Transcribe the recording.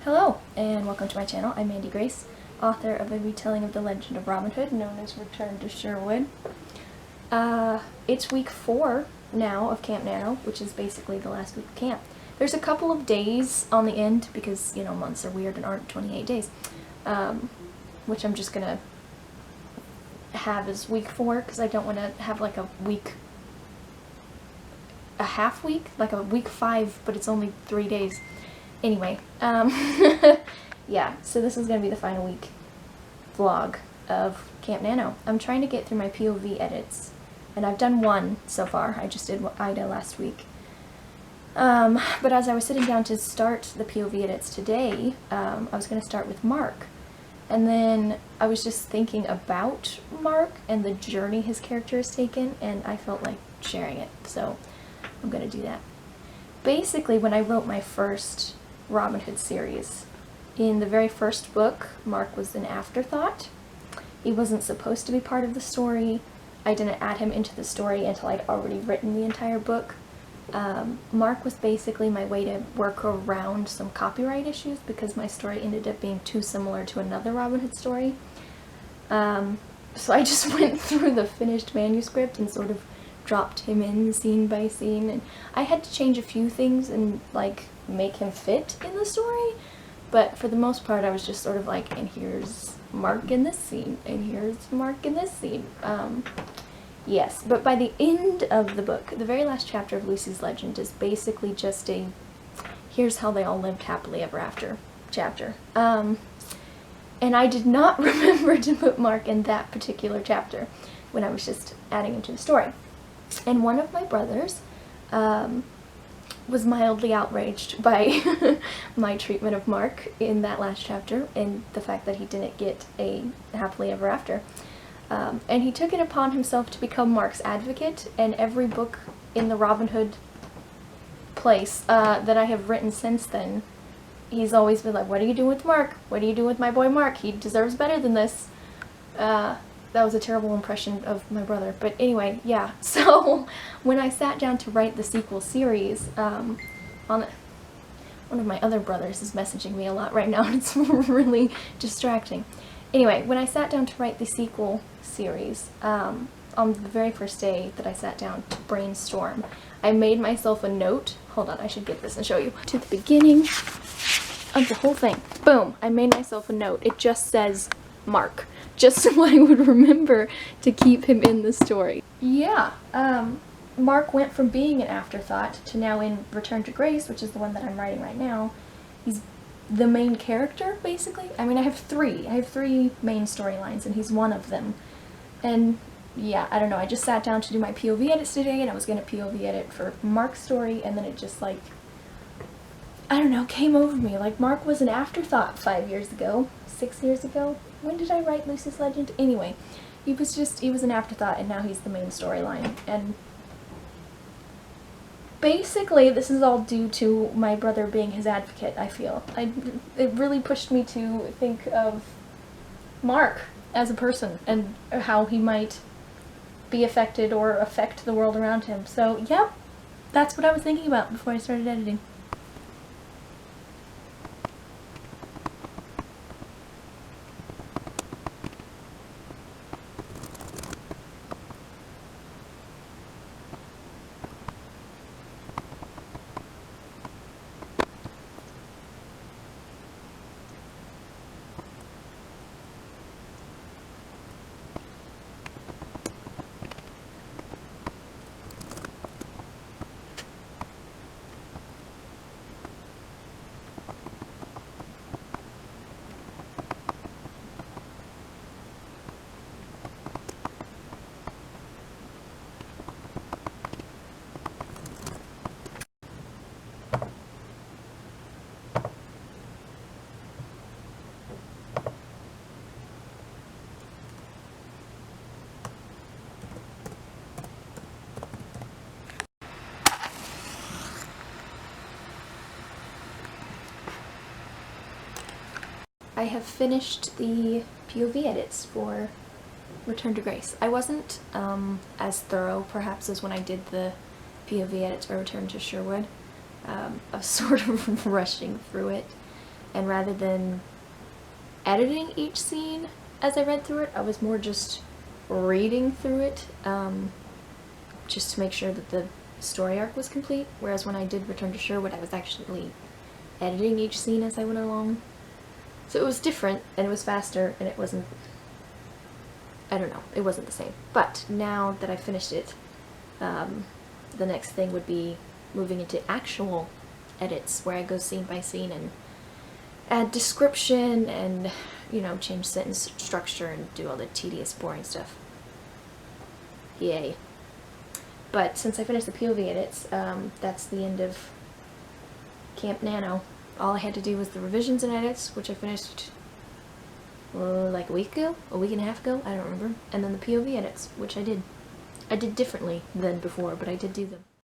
Hello, and welcome to my channel. I'm Mandy Grace, author of a retelling of the legend of Robin Hood, known as Return to Sherwood. It's week 4 now of Camp NaNo, which is basically the last week of camp. There's a couple of days on the end, because, you know, months are weird and aren't 28 days, which I'm just gonna have as week 4, because I don't want to have like a half week, like a week 5, but it's only 3 days. Anyway, yeah, so this is going to be the final week vlog of Camp NaNo. I'm trying to get through my POV edits, and I've done one so far. I just did Ida last week. But as I was sitting down to start the POV edits today, I was going to start with Mark. And then I was just thinking about Mark and the journey his character has taken, and I felt like sharing it, so I'm going to do that. Basically, when I wrote my first Robin Hood series, in the very first book, Mark was an afterthought. He wasn't supposed to be part of the story. I didn't add him into the story until I'd already written the entire book. Mark was basically my way to work around some copyright issues because my story ended up being too similar to another Robin Hood story. So I just went through the finished manuscript and sort of dropped him in scene by scene, and I had to change a few things and like make him fit in the story, but for the most part I was just sort of like, and here's Mark in this scene, and here's Mark in this scene. Yes, but by the end of the book, the very last chapter of Lucy's Legend is basically just a here's how they all lived happily ever after chapter. And I did not remember to put Mark in that particular chapter when I was just adding him to the story. And one of my brothers was mildly outraged by my treatment of Mark in that last chapter and the fact that he didn't get a happily ever after. And he took it upon himself to become Mark's advocate, and every book in the Robin Hood place that I have written since then, he's always been like, what are you doing with Mark? What are you doing with my boy Mark? He deserves better than this. That was a terrible impression of my brother, but anyway, yeah. So when I sat down to write the sequel series, one of my other brothers is messaging me a lot right now, and it's really distracting. Anyway, when I sat down to write the sequel series, on the very first day that I sat down to brainstorm, I made myself a note. Hold on, I should get this and show you. To the beginning of the whole thing. Boom! I made myself a note. It just says Mark, just so I would remember to keep him in the story. Yeah, Mark went from being an afterthought to now in Return to Grace, which is the one that I'm writing right now. He's the main character, basically. I mean, I have three main storylines, and he's one of them. And yeah, I don't know, I just sat down to do my POV edits today, and I was going to POV edit for Mark's story, and then it just like, I don't know, came over me. Like, Mark was an afterthought 5 years ago, 6 years ago. When did I write Lucy's Legend? Anyway, he was an afterthought, and now he's the main storyline. And basically, this is all due to my brother being his advocate, I feel. It really pushed me to think of Mark as a person, and how he might be affected or affect the world around him. So, yep, that's what I was thinking about before I started editing. I have finished the POV edits for Return to Grace. I wasn't as thorough, perhaps, as when I did the POV edits for Return to Sherwood. I was sort of rushing through it. and rather than editing each scene as I read through it, I was more just reading through it, just to make sure that the story arc was complete, whereas when I did Return to Sherwood, I was actually editing each scene as I went along. So it was different, and it was faster, and it wasn't, I don't know, it wasn't the same. But now that I finished it, the next thing would be moving into actual edits, where I go scene by scene and add description and, you know, change sentence structure and do all the tedious, boring stuff. Yay. But since I finished the POV edits, that's the end of Camp Nano. All I had to do was the revisions and edits, which I finished like a week ago? A week and a half ago? I don't remember. And then the POV edits, which I did. I did differently than before, but I did do them.